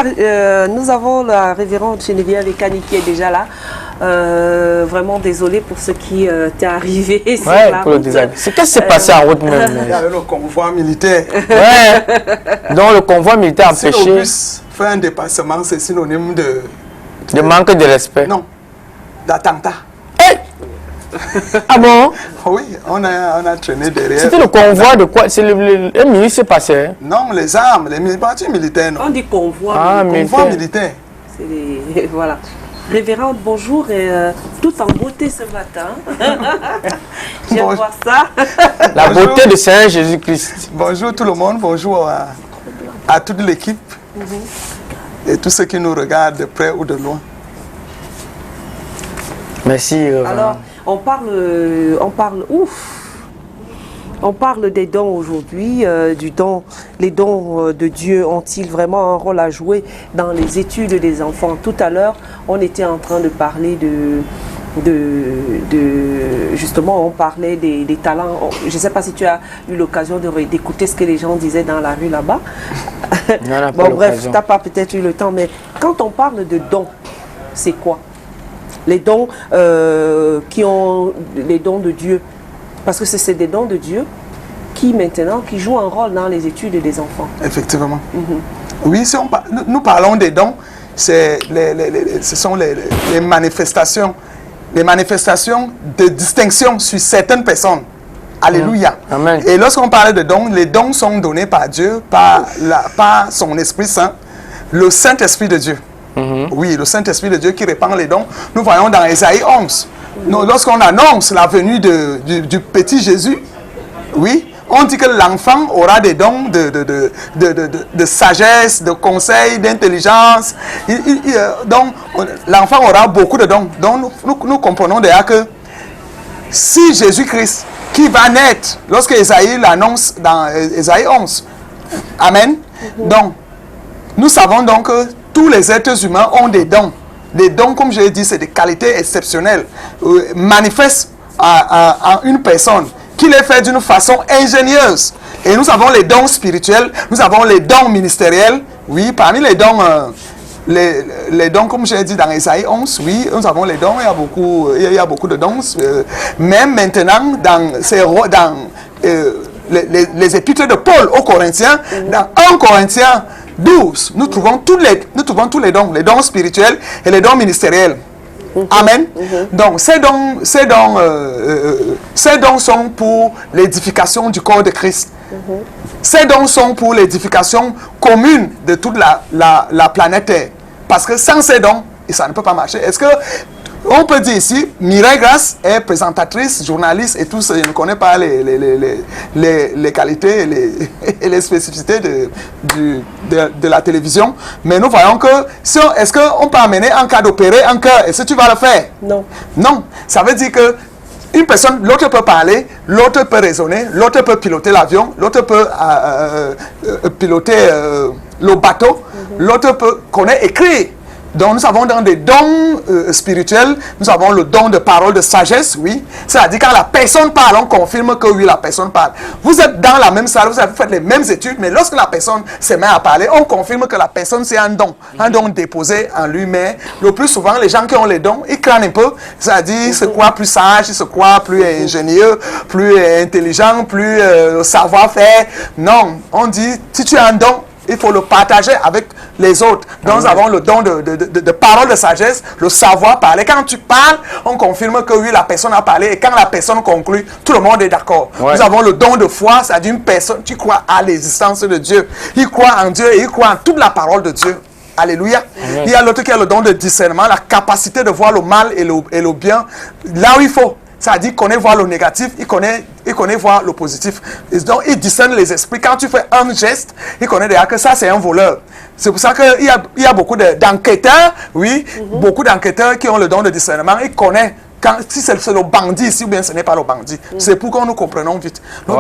nous avons la révérende Geneviève Ekani qui est déjà là. Vraiment désolé pour ce qui t'est arrivé sur la route. Qu'est-ce qui s'est passé en route même? Il y avait le convoi militaire. Ouais. Donc le convoi militaire a empêché. Si le bus fait un dépassement, c'est synonyme de manque de respect. Non, d'attentat. Ah bon? Oui, on a traîné derrière. C'était le convoi de quoi? C'est un ministre s'est passé. Hein? Non, les armes, les partis militaires. Non. On dit convoi. Ah, convoi militaire. Voilà. Révérende, bonjour et tout en beauté ce matin. J'aime voir ça. La beauté de Seigneur Jésus-Christ. Bonjour tout le monde, bonjour à toute l'équipe et tous ceux qui nous regardent de près ou de loin. Merci. Alors, on parle des dons aujourd'hui, les dons de Dieu ont-ils vraiment un rôle à jouer dans les études des enfants? Tout à l'heure, on était en train de parler justement, on parlait des talents. Je ne sais pas si tu as eu l'occasion d'écouter ce que les gens disaient dans la rue là-bas. Bon, bref, tu n'as pas peut-être eu le temps, mais quand on parle de dons, c'est quoi? Les dons les dons de Dieu. Parce que c'est des dons de Dieu qui jouent un rôle dans les études des enfants. Effectivement. Oui, si nous parlons des dons, ce sont les manifestations. Les manifestations de distinction sur certaines personnes. Alléluia. Amen. Et lorsqu'on parle de dons, les dons sont donnés par Dieu, par son Esprit Saint, le Saint-Esprit de Dieu. Oui, le Saint-Esprit de Dieu qui répand les dons. Nous voyons dans Ésaïe 11. Lorsqu'on annonce la venue du petit Jésus, oui, on dit que l'enfant aura des dons de sagesse, de conseil, d'intelligence. Donc, l'enfant aura beaucoup de dons. Donc, nous comprenons déjà que si Jésus-Christ, qui va naître, lorsque Ésaïe l'annonce dans Ésaïe 11, Amen. Donc, nous savons donc que tous les êtres humains ont des dons. Les dons, comme je l'ai dit, c'est des qualités exceptionnelles, manifestes en une personne, qui les fait d'une façon ingénieuse. Et nous avons les dons spirituels, nous avons les dons ministériels. Oui, parmi les dons, les dons, comme je l'ai dit dans Ésaïe 11, oui, nous avons les dons, il y a beaucoup de dons. Même maintenant, dans les épîtres de Paul aux Corinthiens, dans 1 Corinthiens 12, nous trouvons tous les dons spirituels et les dons ministériels. Amen. Donc, ces dons sont pour l'édification du corps de Christ. Ces dons sont pour l'édification commune de toute la planète Terre. Parce que sans ces dons, ça ne peut pas marcher. Est-ce que on peut dire ici, Mireille Grasse est présentatrice, journaliste et tout ça. Je ne connais pas les qualités et les spécificités de la télévision. Mais nous voyons que, est-ce qu'on peut amener un cas d'opérer un cœur? Est-ce que tu vas le faire? Non. Non. Ça veut dire que une personne, l'autre peut parler, l'autre peut raisonner, l'autre peut piloter l'avion, l'autre peut piloter le bateau, l'autre peut connaître écrire. Donc nous avons dans des dons spirituels, nous avons le don de parole de sagesse, oui. C'est-à-dire quand la personne parle, on confirme que oui, la personne parle. Vous êtes dans la même salle, vous faites les mêmes études, mais lorsque la personne se met à parler, on confirme que la personne c'est un don déposé en lui. Mais le plus souvent, les gens qui ont les dons, ils craignent un peu, c'est-à-dire ils se croient plus sages, ils se croient plus ingénieux, plus intelligents, plus savoir-faire. Non, on dit, si tu as un don, il faut le partager avec les autres. Donc, nous avons le don de parole de sagesse, le savoir parler. Quand tu parles, on confirme que oui, la personne a parlé. Et quand la personne conclut, tout le monde est d'accord. Ouais. Nous avons le don de foi, c'est-à-dire une personne qui croit à l'existence de Dieu. Il croit en Dieu et il croit en toute la parole de Dieu. Alléluia. Amen. Il y a l'autre qui a le don de discernement, la capacité de voir le mal et le bien là où il faut. C'est-à-dire qu'il connaît voir le négatif, il connaît voir le positif. Et donc, il discerne les esprits. Quand tu fais un geste, il connaît déjà que ça, c'est un voleur. C'est pour ça qu'il y a beaucoup d'enquêteurs, oui, beaucoup d'enquêteurs qui ont le don de discernement. Ils connaissent si c'est le bandit ici ou bien ce n'est pas le bandit. C'est pour que nous comprenons vite. Donc,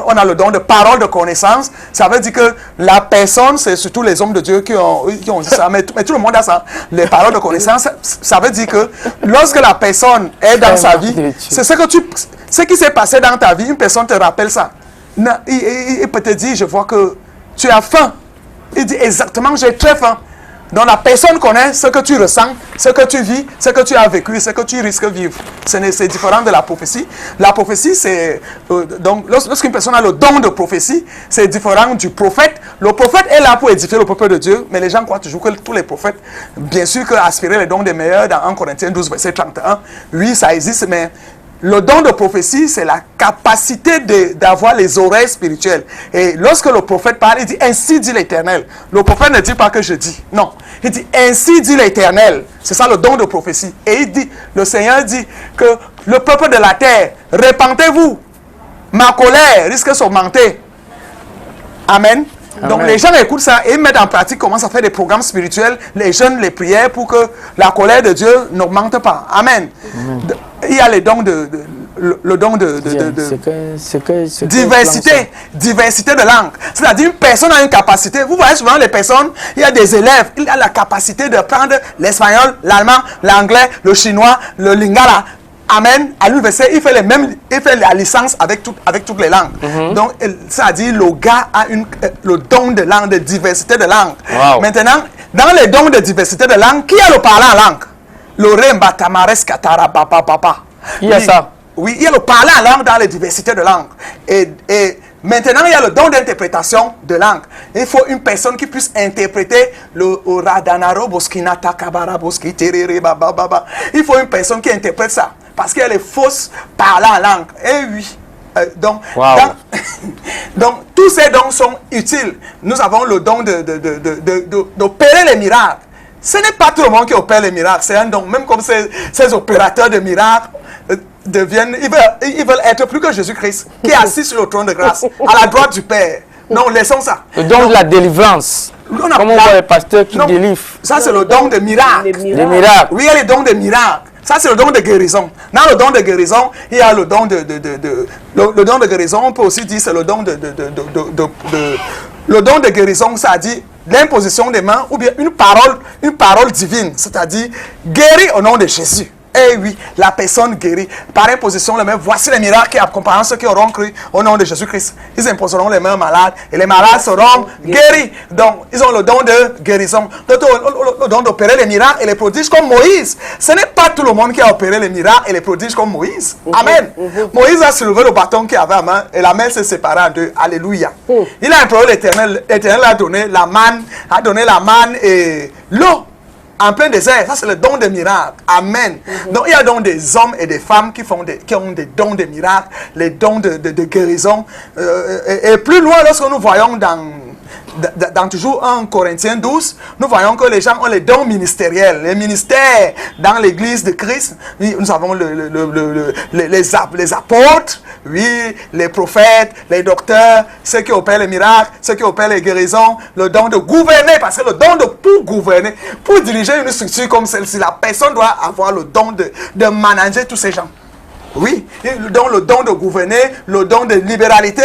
on a le don de parole de connaissance. Ça veut dire que la personne, c'est surtout les hommes de Dieu qui ont dit ça. Mais tout le monde a ça. Les paroles de connaissance, ça veut dire que lorsque la personne est dans sa vie, c'est ce qui s'est passé dans ta vie, une personne te rappelle ça. Il peut te dire, je vois que tu as faim. Il dit exactement, j'ai très faim. Donc la personne connaît ce que tu ressens, ce que tu vis, ce que tu as vécu, ce que tu risques de vivre. C'est différent de la prophétie. La prophétie, c'est... donc lorsqu'une personne a le don de prophétie, c'est différent du prophète. Le prophète est là pour édifier le peuple de Dieu, mais les gens croient toujours que tous les prophètes, bien sûr que aspirer les dons des meilleurs dans 1 Corinthiens 12, verset 31, oui, ça existe, mais... Le don de prophétie, c'est la capacité d'avoir les oreilles spirituelles. Et lorsque le prophète parle, il dit « Ainsi dit l'Éternel ». Le prophète ne dit pas que je dis. Non. Il dit « Ainsi dit l'Éternel ». C'est ça le don de prophétie. Et il dit, le Seigneur dit que le peuple de la terre, repentez-vous. Ma colère risque de s'augmenter. Amen. Donc les gens écoutent ça et mettent en pratique, commencent à faire des programmes spirituels, les jeunes, les prières pour que la colère de Dieu n'augmente pas. Amen. Il y a les dons le don de diversité de langue. C'est-à-dire une personne a une capacité. Vous voyez souvent les personnes, il y a des élèves, il a la capacité de prendre l'espagnol, l'allemand, l'anglais, le chinois, le lingala. Amen. À l'université, il fait la licence avec toutes les langues. Donc, ça dit, le gars a le don de langue, de diversité de langue. Wow. Maintenant, dans les dons de diversité de langue, qui a le parlant en langue? Le remba tamares katara papa papa. Il y a ça. Oui, il y a le parlant en langue dans les diversités de langue. Et maintenant, il y a le don d'interprétation de langue. Il faut une personne qui puisse interpréter le Radanaro Boskinata Kabara Boski Terere Baba Baba. Il faut une personne qui interprète ça. Parce qu'elle est fausse parlant en langue. Et oui. Donc, donc, tous ces dons sont utiles. Nous avons le don d'opérer les miracles. Ce n'est pas tout le monde qui opère les miracles. C'est un don. Même comme ces opérateurs de miracles deviennent, ils veulent être plus que Jésus-Christ, qui est assis sur le trône de grâce, à la droite du Père. Non, laissons ça. Le don de la délivrance. Comme on voit les pasteurs qui délivrent. Ça, c'est le don de miracles. Les miracles. Oui, il y a les dons de miracles. Ça, c'est le don de guérison. Dans le don de guérison, il y a le don le don de guérison, on peut aussi dire c'est le don le don de guérison, ça dit l'imposition des mains ou bien une parole divine, c'est-à-dire guéri au nom de Jésus. Eh oui, la personne guérit. Par imposition, les mains, voici les miracles qui accompagnent ceux qui auront cru au nom de Jésus-Christ. Ils imposeront les mains aux malades et les malades seront guéris. Donc, ils ont le don de guérison. Le don d'opérer les miracles et les prodiges comme Moïse. Ce n'est pas tout le monde qui a opéré les miracles et les prodiges comme Moïse. Amen. Moïse a soulevé le bâton qu'il avait à main et la mer s'est séparée en deux. Alléluia. Il a imploré l'Éternel. L'Éternel a donné la manne et l'eau. En plein désert, ça c'est le don des miracles. Amen. Donc il y a donc des hommes et des femmes qui ont des dons de miracles, les dons de guérison. Et plus loin, lorsque nous voyons dans toujours 1 Corinthiens 12, nous voyons que les gens ont les dons ministériels. Les ministères dans l'église de Christ, nous avons les apôtres, oui, les prophètes, les docteurs, ceux qui opèrent les miracles, ceux qui opèrent les guérisons, le don de gouverner, parce que le don pour gouverner, pour diriger une structure comme celle-ci, la personne doit avoir le don de manager tous ces gens. Oui, le don de gouverner, le don de libéralité,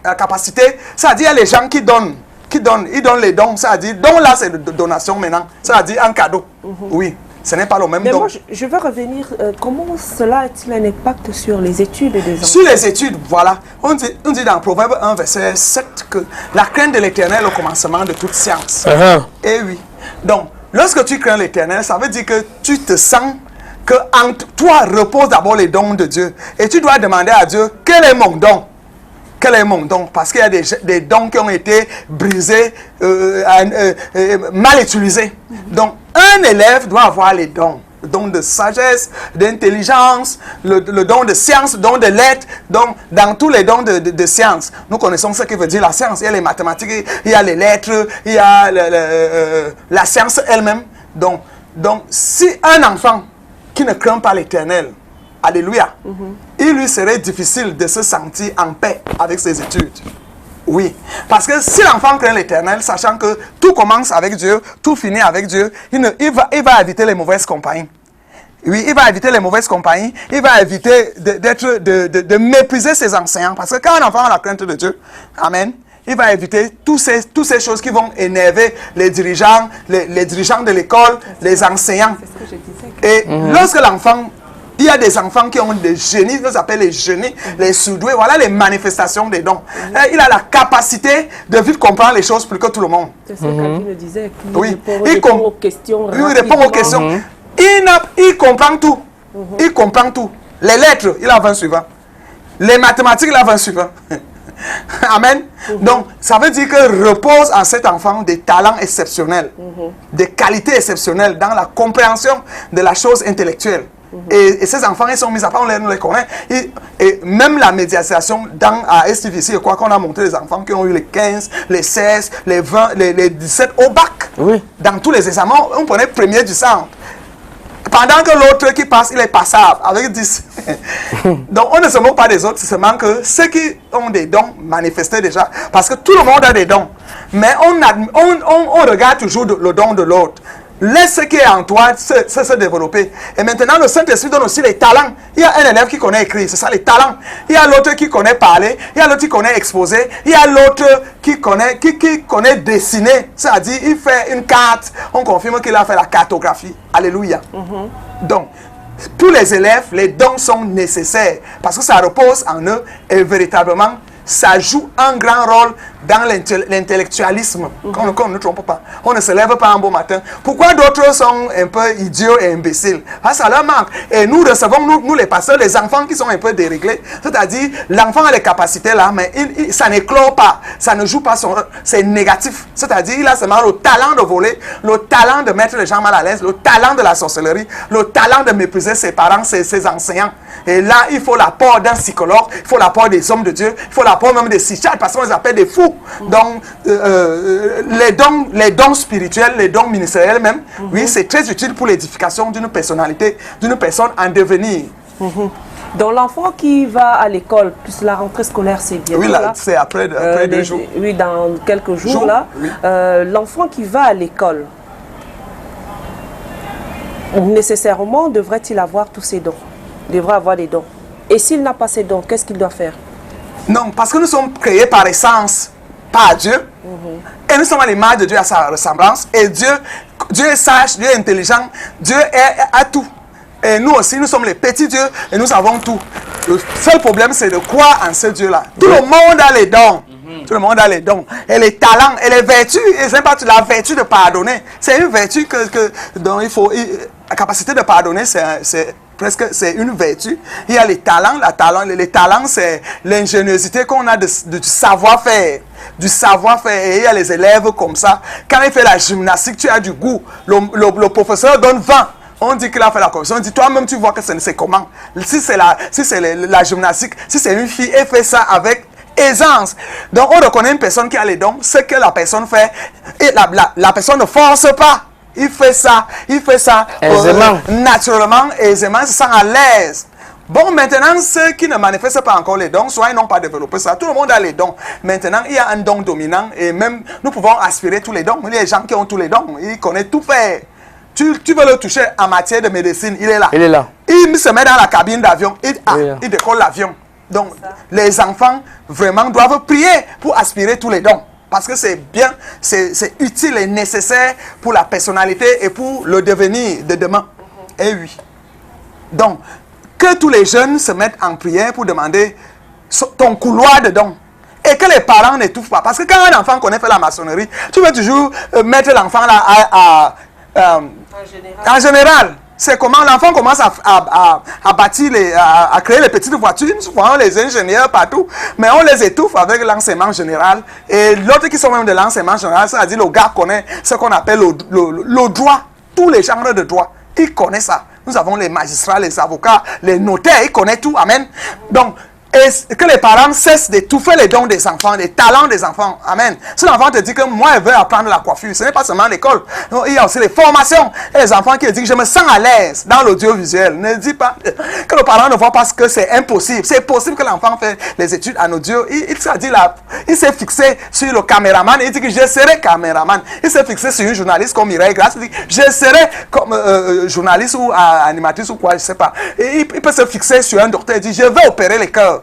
la capacité, ça dit il y a les gens qui donnent. Ils donnent les dons, ça dit, don là c'est de donation maintenant, ça dit un cadeau. Oui, ce n'est pas le même don. Mais moi je veux revenir, comment cela a-t-il un impact sur les études des enfants? Sur les études, voilà. On dit dans Proverbe 1, verset 7 que la crainte de l'Éternel est le commencement de toute science. Et oui. Donc, lorsque tu crains l'Éternel, ça veut dire que tu te sens que en toi repose d'abord les dons de Dieu. Et tu dois demander à Dieu, quel est mon don? Quel est mon don? Parce qu'il y a des dons qui ont été brisés, mal utilisés. Donc, un élève doit avoir les dons. Le don de sagesse, d'intelligence, le don de science, le don de lettres. Donc, dans tous les dons de science, nous connaissons ce que veut dire la science. Il y a les mathématiques, il y a les lettres, il y a la science elle-même. Donc, si un enfant qui ne craint pas l'Éternel, alléluia, il lui serait difficile de se sentir en paix avec ses études. Oui, parce que si l'enfant craint l'Éternel, sachant que tout commence avec Dieu, tout finit avec Dieu, il va éviter les mauvaises compagnies. Oui, il va éviter les mauvaises compagnies, il va éviter de mépriser ses enseignants, parce que quand un enfant a la crainte de Dieu, amen, il va éviter toutes ces choses qui vont énerver les dirigeants de l'école, les enseignants. Et lorsque l'enfant Il y a des enfants qui ont des génies, nous appelle les génies, les surdoués. Voilà les manifestations des dons. Il a la capacité de vite comprendre les choses plus que tout le monde. C'est ce qu'il me disait. Oui, il répond aux questions. Il répond aux questions. Il comprend tout. Il comprend tout. Les lettres, il a 20 suivants. Les mathématiques, il a 20 suivants. Amen. Donc, ça veut dire que repose en cet enfant des talents exceptionnels, des qualités exceptionnelles dans la compréhension de la chose intellectuelle. Et ces enfants, ils sont mis à part, on les connaît. Et même la médiatisation à STVC, je crois qu'on a montré des enfants qui ont eu les 15, les 16, les 20, les 17 au bac. Oui. Dans tous les examens, on prenait premier du centre. Pendant que l'autre qui passe, il est passable avec 10. Donc on ne se moque pas des autres, c'est seulement que ceux qui ont des dons manifestés déjà, parce que tout le monde a des dons. Mais on regarde toujours le don de l'autre. Laisse ce qui est en toi se développer. Et maintenant, le Saint-Esprit donne aussi les talents. Il y a un élève qui connaît écrire, c'est ça les talents. Il y a l'autre qui connaît parler, il y a l'autre qui connaît exposer, il y a l'autre qui connaît dessiner. C'est-à-dire, il fait une carte, on confirme qu'il a fait la cartographie. Alléluia. Donc, pour les élèves, les dons sont nécessaires parce que ça repose en eux et véritablement, ça joue un grand rôle dans l'intellectualisme. Qu'on ne trompe pas. On ne se lève pas un beau matin. Pourquoi d'autres sont un peu idiots et imbéciles? Parce que ça leur manque. Et nous recevons, nous les pasteurs, les enfants qui sont un peu déréglés. C'est-à-dire, l'enfant a les capacités là, mais ça n'éclore pas. Ça ne joue pas son rôle. C'est négatif. C'est-à-dire, il a seulement le talent de voler, le talent de mettre les gens mal à l'aise, le talent de la sorcellerie, le talent de mépriser ses parents, ses enseignants. Et là, il faut l'apport d'un psychologue, il faut l'apport des hommes de Dieu, il faut l'apport même des psychiatres, parce qu'on les appelle des fous. Donc, les dons spirituels, les dons ministériels même, oui, c'est très utile pour l'édification d'une personnalité, d'une personne en devenir. Donc, l'enfant qui va à l'école, puisque la rentrée scolaire, c'est bientôt. Oui, là, c'est après 2 jours. Oui, dans quelques jours, là. Oui. L'enfant qui va à l'école, nécessairement, devrait-il avoir tous ses dons? Devrait avoir des dons. Et s'il n'a pas ses dons, qu'est-ce qu'il doit faire? Non, parce que nous sommes créés par essence, par Dieu. Et nous sommes à l'image de Dieu, à sa ressemblance. Et Dieu est sage, Dieu est intelligent, Dieu a tout. Et nous aussi, nous sommes les petits dieux et nous avons tout. Le seul problème, c'est de croire en ce Dieu-là. Tout le monde a les dons. Tout le monde a les dons. Et les talents, et les vertus. Et c'est pas la vertu de pardonner. C'est une vertu dont il faut... La capacité de pardonner, c'est une vertu. Il y a les talents. Les talents, c'est l'ingéniosité qu'on a du savoir-faire. Du savoir-faire. Et il y a les élèves comme ça. Quand il fait la gymnastique, tu as du goût. Le professeur donne 20. On dit qu'il a fait la correction. On dit, toi-même, tu vois que c'est comment. Si c'est la gymnastique, si c'est une fille, elle fait ça avec aisance. Donc, on reconnaît une personne qui a les dons. Ce que la personne fait, et la personne ne force pas. Il fait ça aisément. Naturellement, aisément, il se sent à l'aise. Bon, maintenant, ceux qui ne manifestent pas encore les dons, soit ils n'ont pas développé ça. Tout le monde a les dons. Maintenant, il y a un don dominant et même, nous pouvons aspirer tous les dons. Il y a des gens qui ont tous les dons. Ils connaissent tout faire. Tu veux le toucher en matière de médecine, il est là. Il est là. Il se met dans la cabine d'avion, il décolle l'avion. Donc, les enfants, vraiment, doivent prier pour aspirer tous les dons. Parce que c'est bien, c'est utile et nécessaire pour la personnalité et pour le devenir de demain. Et oui. Donc, que tous les jeunes se mettent en prière pour demander ton couloir de dons. Et que les parents n'étouffent pas. Parce que quand un enfant connaît faire la maçonnerie, tu veux toujours mettre l'enfant là en général. C'est comment l'enfant commence à bâtir, à créer les petites voitures. Nous voyons les ingénieurs partout, mais on les étouffe avec l'enseignement général. Et l'autre qui sont même de l'enseignement général, c'est-à-dire le gars connaît ce qu'on appelle le droit, tous les genres de droit. Il connaît ça. Nous avons les magistrats, les avocats, les notaires, ils connaissent tout. Amen. Donc, et que les parents cessent d'étouffer les dons des enfants, les talents des enfants. Amen. Si l'enfant te dit que moi, je veux apprendre la coiffure, ce n'est pas seulement l'école. Il y a aussi les formations. Et les enfants qui disent que je me sens à l'aise dans l'audiovisuel. Ne dis pas que le parent ne voit pas que c'est impossible. C'est possible que l'enfant fait les études en audio. Il s'est fixé sur le caméraman. Il dit que je serai caméraman. Il s'est fixé sur une journaliste comme Mireille Grasse. Il dit je serai comme journaliste ou animatrice ou quoi, je ne sais pas. Et il peut se fixer sur un docteur. Il dit je vais opérer les cœurs.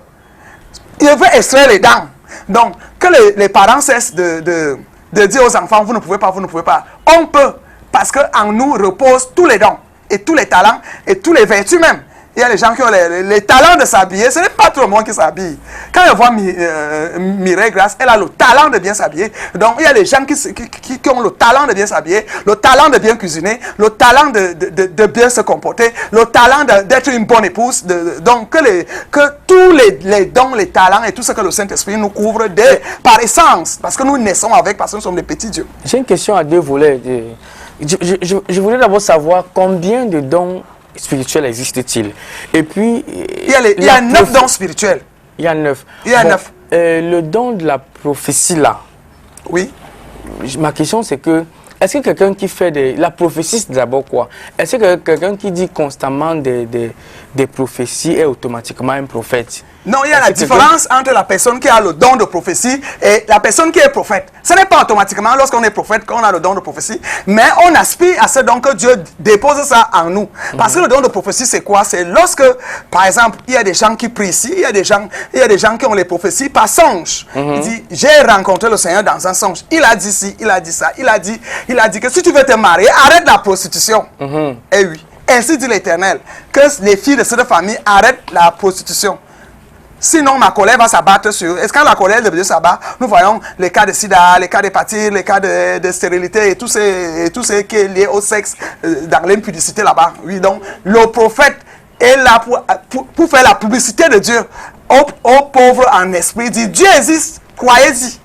Il veut extraire les dents. Donc, que les parents cessent de dire aux enfants, vous ne pouvez pas, vous ne pouvez pas. On peut, parce qu'en nous reposent tous les dons, et tous les talents, et tous les vertus même. Il y a les gens qui ont les talents de s'habiller. Ce n'est pas tout le monde qui s'habille. Quand je vois Mireille Grasse, elle a le talent de bien s'habiller. Donc, il y a les gens qui ont le talent de bien s'habiller, le talent de bien cuisiner, le talent de bien se comporter, le talent d'être une bonne épouse. Donc, que tous les dons, les talents et tout ce que le Saint-Esprit nous couvre par essence. Parce que nous naissons avec, parce que nous sommes des petits dieux. J'ai une question à deux volets. Je voulais d'abord savoir combien de dons spirituel existe-t-il? Et puis... Il y a 9 dons spirituels. Il y a 9. Il y a 9. Le don de la prophétie, là. Oui. Ma question, c'est que, est-ce que quelqu'un qui fait la prophétie, c'est d'abord quoi? Est-ce que quelqu'un qui dit constamment des prophéties est automatiquement un prophète? Non, il y a la différence entre la personne qui a le don de prophétie et la personne qui est prophète. Ce n'est pas automatiquement lorsqu'on est prophète qu'on a le don de prophétie, mais on aspire à ce don que Dieu dépose ça en nous. Parce que le don de prophétie, c'est quoi? C'est lorsque, par exemple, il y a des gens qui prient ici, il y a des gens qui ont les prophéties par songe. Il dit, j'ai rencontré le Seigneur dans un songe. Il a dit ci, il a dit ça, il a dit que si tu veux te marier, arrête la prostitution. Et oui, ainsi dit l'Éternel, que les filles de cette famille arrêtent la prostitution. Sinon, ma colère va s'abattre sur... Est-ce que la colère de Dieu s'abat? Nous voyons les cas de sida, les cas d'hépatite, les cas de stérilité et tout ce qui est lié au sexe dans l'impudicité là-bas. Oui, donc le prophète est là pour faire la publicité de Dieu aux pauvres en esprit. Il dit, Dieu existe, croyez-y.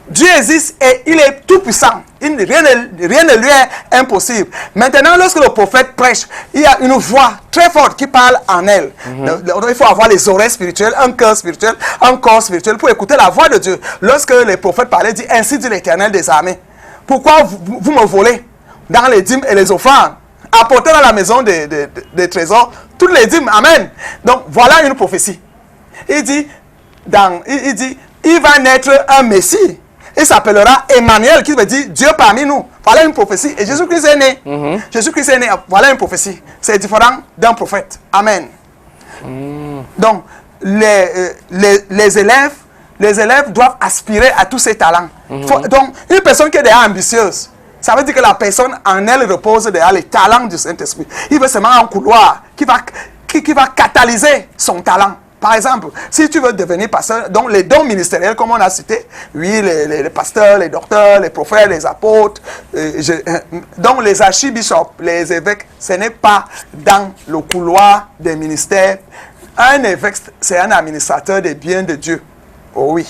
Dieu existe et il est tout puissant. Rien ne lui est impossible. Maintenant, lorsque le prophète prêche, il y a une voix très forte qui parle en elle. Il faut avoir les oreilles spirituelles, un cœur spirituel, un corps spirituel pour écouter la voix de Dieu. Lorsque les prophètes parlaient, dit ainsi dit l'Éternel des armées. Pourquoi vous me volez dans les dîmes et les offrandes? Apportez dans la maison des trésors toutes les dîmes. Amen. Donc voilà une prophétie. Il dit, il va naître un Messie. Il s'appellera Emmanuel, qui veut dire Dieu parmi nous. Voilà une prophétie. Et Jésus-Christ est né. Jésus-Christ est né. Voilà une prophétie. C'est différent d'un prophète. Amen. Donc, les élèves doivent aspirer à tous ces talents. Donc, une personne qui est déjà ambitieuse, ça veut dire que la personne en elle repose déjà les talents du Saint-Esprit. Il veut se mettre en couloir qui va catalyser son talent. Par exemple, si tu veux devenir pasteur, donc les dons ministériels, comme on a cité, oui, les pasteurs, les docteurs, les prophètes, les apôtres, donc les archibishops, les évêques, ce n'est pas dans le couloir des ministères. Un évêque, c'est un administrateur des biens de Dieu. Oh oui.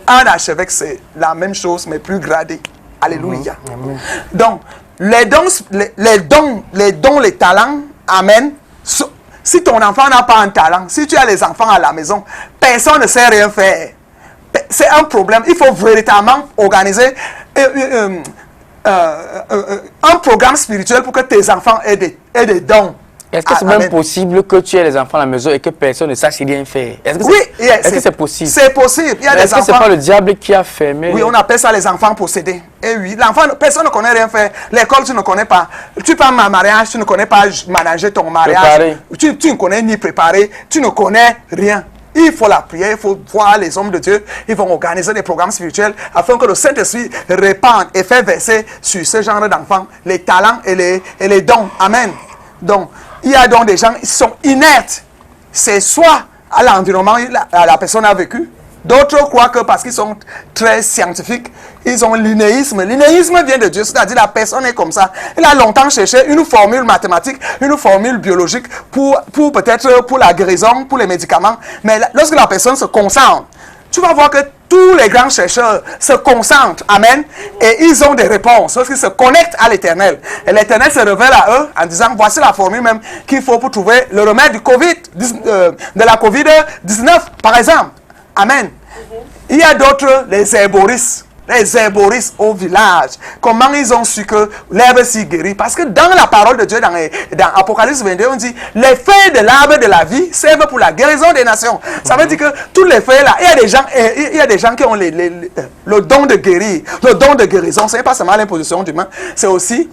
Un archevêque, c'est la même chose, mais plus gradé. Alléluia. Donc, les dons, les talents, amen. Si ton enfant n'a pas un talent, si tu as les enfants à la maison, personne ne sait rien faire. C'est un problème. Il faut véritablement organiser un programme spirituel pour que tes enfants aient des dons. Est-ce que c'est même possible que tu aies les enfants à la maison et que personne ne sache rien faire? Est-ce que c'est possible? C'est possible. Est-ce que ce n'est pas le diable qui a fermé? Oui, on appelle ça les enfants possédés. Et oui, l'enfant, personne ne connaît rien faire. L'école, tu ne connais pas. Tu parles de mariage, tu ne connais pas manager ton mariage. Tu ne connais ni préparer, tu ne connais rien. Il faut la prière, il faut voir les hommes de Dieu. Ils vont organiser des programmes spirituels afin que le Saint-Esprit répande et fait verser sur ce genre d'enfants les talents et les dons. Amen. Donc, il y a donc des gens qui sont inertes. C'est soit à l'environnement la personne a vécu. D'autres croient que parce qu'ils sont très scientifiques, ils ont l'inéisme. L'inéisme vient de Dieu, c'est-à-dire la personne est comme ça. Il a longtemps cherché une formule mathématique, une formule biologique pour peut-être pour la guérison, pour les médicaments. Mais lorsque la personne se concentre, tu vas voir que tous les grands chercheurs se concentrent, amen, et ils ont des réponses, parce qu'ils se connectent à l'Éternel. Et l'Éternel se révèle à eux en disant, voici la formule même qu'il faut pour trouver le remède du de la COVID-19, par exemple. Amen. Il y a d'autres, les herboristes. Les herboristes au village. Comment ils ont su que l'herbe s'y guérit? Parce que dans la parole de Dieu, dans Apocalypse 22, on dit les feuilles de l'arbre de la vie servent pour la guérison des nations. Ça veut dire que tous les feuilles là, il y a des gens qui ont le don de guérir, le don de guérison. Ce n'est pas seulement l'imposition d'humain, c'est aussi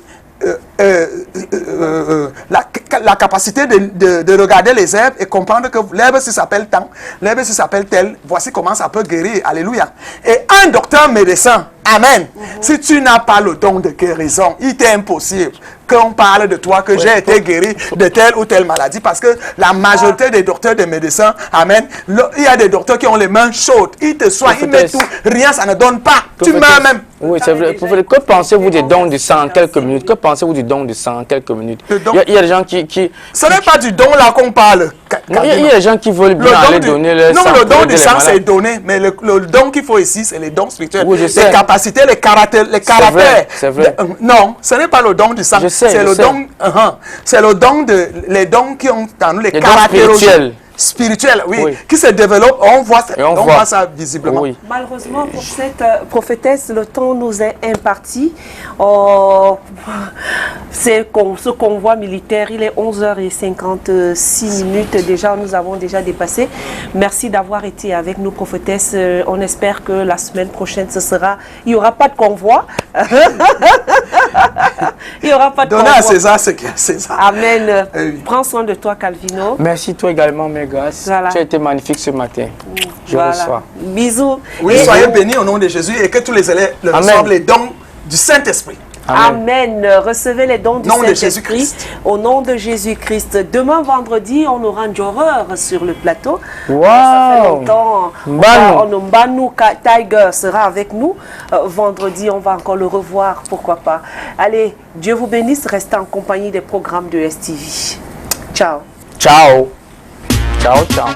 la capacité de regarder les herbes et comprendre que l'herbe si s'appelle tant, l'herbe si s'appelle tel, voici comment ça peut guérir. Alléluia. Et un docteur médecin, amen, si tu n'as pas le don de guérison, il t'est impossible qu'on parle de toi, que j'ai été guéri de telle ou telle maladie, parce que la majorité des docteurs, des médecins, amen, il y a des docteurs qui ont les mains chaudes, ils te soignent, ils mettent tout, rien, ça ne donne pas, tu meurs même. Oui, c'est vrai. Que pensez-vous des dons de sang en quelques minutes? Que pensez-vous du don de sang en quelques minutes? Il y a des gens qui... Ce n'est pas du don là qu'on parle. Il y a des gens qui veulent bien aller donner leur sang. Non, le don du sang c'est donné, mais le don qu'il faut ici, c'est les dons spirituels. Oui, je sais. Les capacités, les caractères. C'est vrai. Non, ce n'est pas le don du sang. C'est le don... C'est le don de... Les dons qui ont dans nous les caractéristiques spirituel, oui, qui se développe, on voit ça visiblement. Oui. Malheureusement, pour cette prophétesse, le temps nous est imparti. Ce convoi militaire, il est 11h56 déjà, nous avons déjà dépassé. Merci d'avoir été avec nous, prophétesse. On espère que la semaine prochaine, il n'y aura pas de convoi. Il n'y aura pas de convoi. Donner à César ce qu'il y a à César. Amen. Prends soin de toi, Calvino. Merci toi également, mes grâces. Voilà. Tu as été magnifique ce matin. Je reçois. Bisous. Oui, soyez bénis au nom de Jésus et que tous les élèves reçoivent les dons du Saint-Esprit. Amen. Recevez les dons du Saint-Esprit au nom de Jésus-Christ. Demain, vendredi, on aura un horreur sur le plateau. Wow. Ça fait longtemps. Mbanu Tiger sera avec nous. Vendredi, on va encore le revoir. Pourquoi pas. Allez, Dieu vous bénisse. Restez en compagnie des programmes de STV. Ciao. Ciao. Ciao, ciao.